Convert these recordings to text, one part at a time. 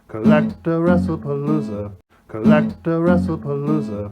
CollectAWrestlePalooza. CollectAWrestlePalooza.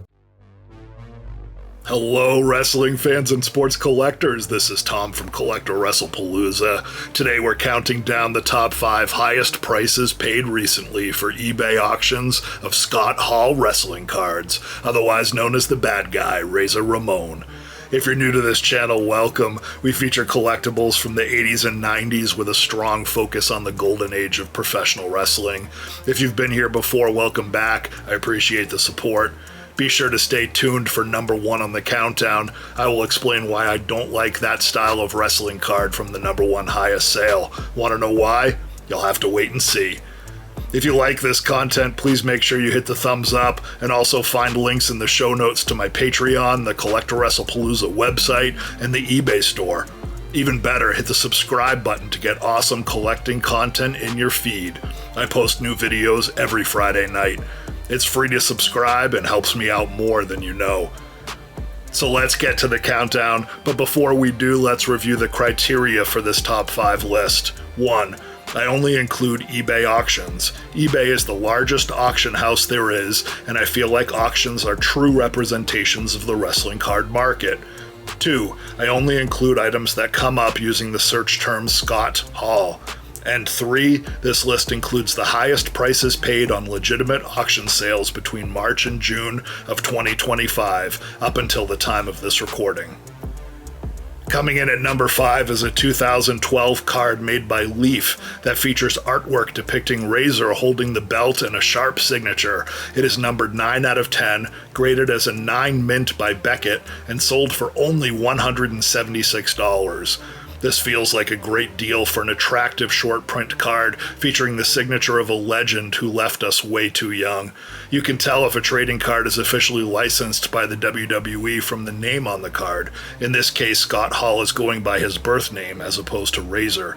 Hello, wrestling fans and sports collectors. This is Tom from CollectAWrestlePalooza. Today we're counting down the top 5 highest prices paid recently for eBay auctions of Scott Hall wrestling cards, otherwise known as the bad guy, Razor Ramon. If you're new to this channel, welcome. We feature collectibles from the 80s and 90s with a strong focus on the golden age of professional wrestling. If you've been here before, welcome back. I appreciate the support. Be sure to stay tuned for number 1 on the countdown. I will explain why I don't like that style of wrestling card from the number 1 highest sale. Want to know why? You'll have to wait and see. If you like this content, please make sure you hit the thumbs up and also find links in the show notes to my Patreon, the CollectAWrestlePalooza website, and the eBay store. Even better, hit the subscribe button to get awesome collecting content in your feed. I post new videos every Friday night. It's free to subscribe and helps me out more than you know. So let's get to the countdown, but before we do, let's review the criteria for this top 5 list. 1. I only include eBay auctions. eBay is the largest auction house there is, and I feel like auctions are true representations of the wrestling card market. 2. I only include items that come up using the search term Scott Hall. And 3, this list includes the highest prices paid on legitimate auction sales between March and June of 2025, up until the time of this recording. Coming in at number 5 is a 2012 card made by Leaf that features artwork depicting Razor holding the belt and a sharp signature. It is numbered 9 out of 10, graded as a 9 mint by Beckett, and sold for only $176. This feels like a great deal for an attractive short print card featuring the signature of a legend who left us way too young. You can tell if a trading card is officially licensed by the WWE from the name on the card. In this case, Scott Hall is going by his birth name as opposed to Razor.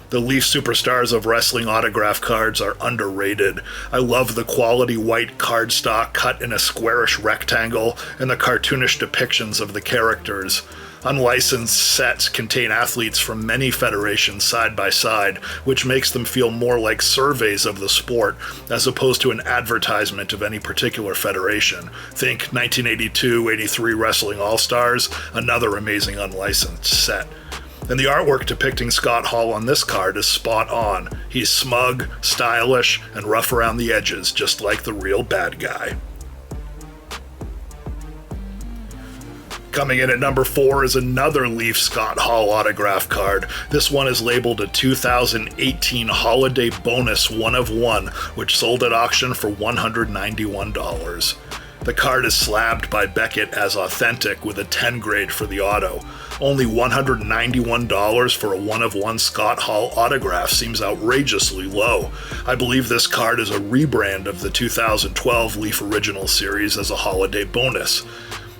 The Leaf Superstars of Wrestling autograph cards are underrated. I love the quality white cardstock cut in a squarish rectangle and the cartoonish depictions of the characters. Unlicensed sets contain athletes from many federations side by side, which makes them feel more like surveys of the sport as opposed to an advertisement of any particular federation. Think 1982-83 Wrestling All-Stars, another amazing unlicensed set. And the artwork depicting Scott Hall on this card is spot on. He's smug, stylish, and rough around the edges, just like the real bad guy. Coming in at number 4 is another Leaf Scott Hall autograph card. This one is labeled a 2018 Holiday Bonus 1 of 1, which sold at auction for $191. The card is slabbed by Beckett as authentic with a 10 grade for the auto. Only $191 for a 1 of 1 Scott Hall autograph seems outrageously low. I believe this card is a rebrand of the 2012 Leaf Original Series as a holiday bonus.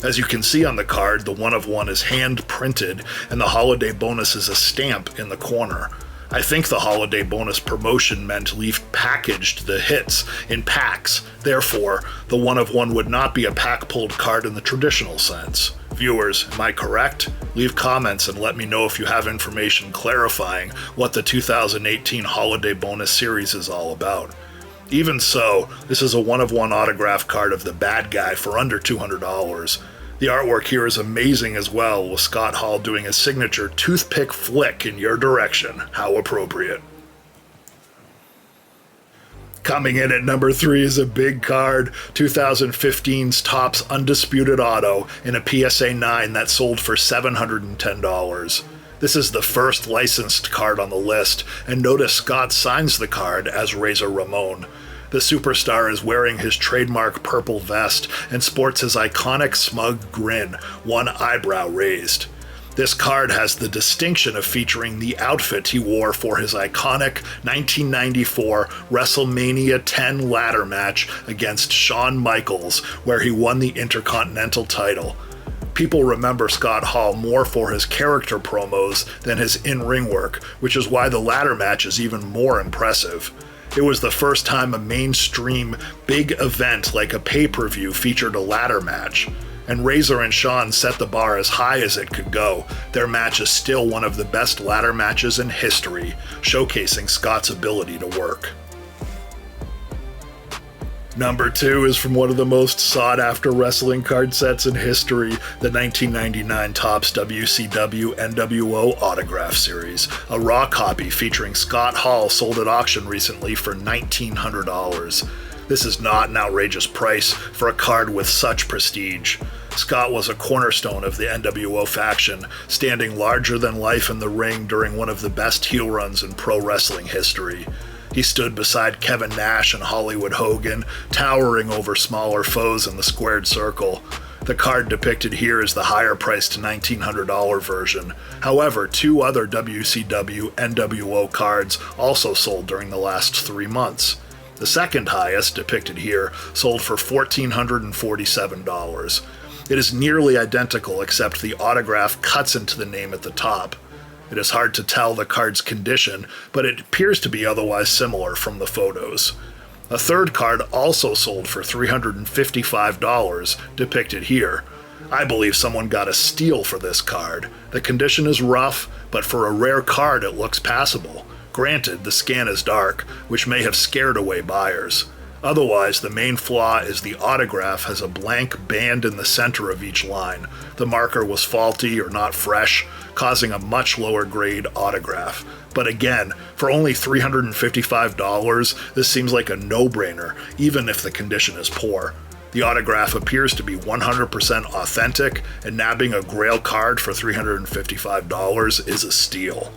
As you can see on the card, the 1 of 1 is hand printed and the holiday bonus is a stamp in the corner. I think the holiday bonus promotion meant Leaf packaged the hits in packs. Therefore, the 1 of 1 would not be a pack-pulled card in the traditional sense. Viewers, am I correct? Leave comments and let me know if you have information clarifying what the 2018 holiday bonus series is all about. Even so, this is a 1 of 1 autograph card of the bad guy for under $200. The artwork here is amazing as well, with Scott Hall doing a signature toothpick flick in your direction. How appropriate. Coming in at number 3 is a big card, 2015's Topps Undisputed Auto in a PSA 9 that sold for $710. This is the first licensed card on the list, and notice Scott signs the card as Razor Ramon. The superstar is wearing his trademark purple vest and sports his iconic smug grin, one eyebrow raised. This card has the distinction of featuring the outfit he wore for his iconic 1994 WrestleMania 10 ladder match against Shawn Michaels, where he won the Intercontinental title. People remember Scott Hall more for his character promos than his in-ring work, which is why the ladder match is even more impressive. It was the first time a mainstream big event like a pay-per-view featured a ladder match. And Razor and Shawn set the bar as high as it could go. Their match is still one of the best ladder matches in history, showcasing Scott's ability to work. Number 2 is from one of the most sought-after wrestling card sets in history, the 1999 Topps WCW NWO Autograph Series. A raw copy featuring Scott Hall sold at auction recently for $1,900. This is not an outrageous price for a card with such prestige. Scott was a cornerstone of the NWO faction, standing larger than life in the ring during one of the best heel runs in pro wrestling history. He stood beside Kevin Nash and Hollywood Hogan, towering over smaller foes in the squared circle. The card depicted here is the higher-priced $1,900 version. However, 2 other WCW NWO cards also sold during the last 3 months. The second highest, depicted here, sold for $1,447. It is nearly identical except the autograph cuts into the name at the top. It is hard to tell the card's condition, but it appears to be otherwise similar from the photos. A third card also sold for $355, depicted here. I believe someone got a steal for this card. The condition is rough, but for a rare card it looks passable. Granted, the scan is dark, which may have scared away buyers. Otherwise, the main flaw is the autograph has a blank band in the center of each line. The marker was faulty or not fresh, causing a much lower grade autograph. But again, for only $355, this seems like a no-brainer, even if the condition is poor. The autograph appears to be 100% authentic, and nabbing a Grail card for $355 is a steal.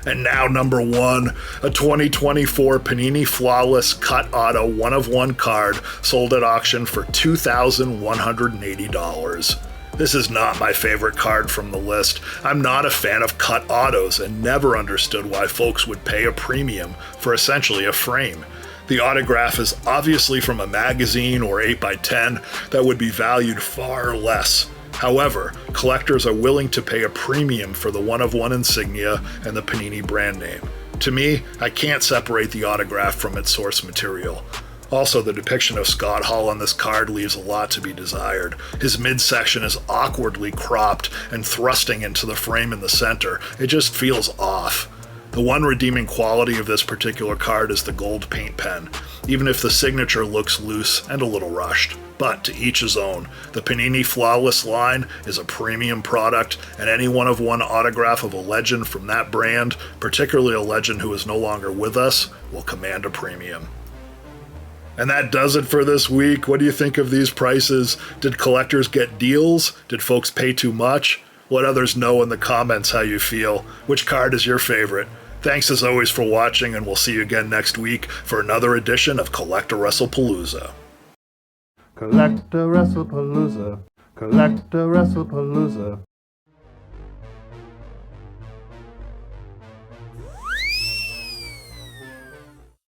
And now number 1, a 2024 Panini Flawless Cut Auto 1-of-1 card sold at auction for $2,180. This is not my favorite card from the list. I'm not a fan of cut autos and never understood why folks would pay a premium for essentially a frame. The autograph is obviously from a magazine or 8x10 that would be valued far less. However, collectors are willing to pay a premium for the 1-of-1 insignia and the Panini brand name. To me, I can't separate the autograph from its source material. Also, the depiction of Scott Hall on this card leaves a lot to be desired. His midsection is awkwardly cropped and thrusting into the frame in the center. It just feels off. The one redeeming quality of this particular card is the gold paint pen, even if the signature looks loose and a little rushed. But to each his own. The Panini Flawless line is a premium product, and any 1-of-1 autograph of a legend from that brand, particularly a legend who is no longer with us, will command a premium. And that does it for this week. What do you think of these prices? Did collectors get deals? Did folks pay too much? Let others know in the comments how you feel. Which card is your favorite? Thanks as always for watching, and we'll see you again next week for another edition of CollectAWrestlePalooza. CollectAWrestlePalooza, CollectAWrestlePalooza.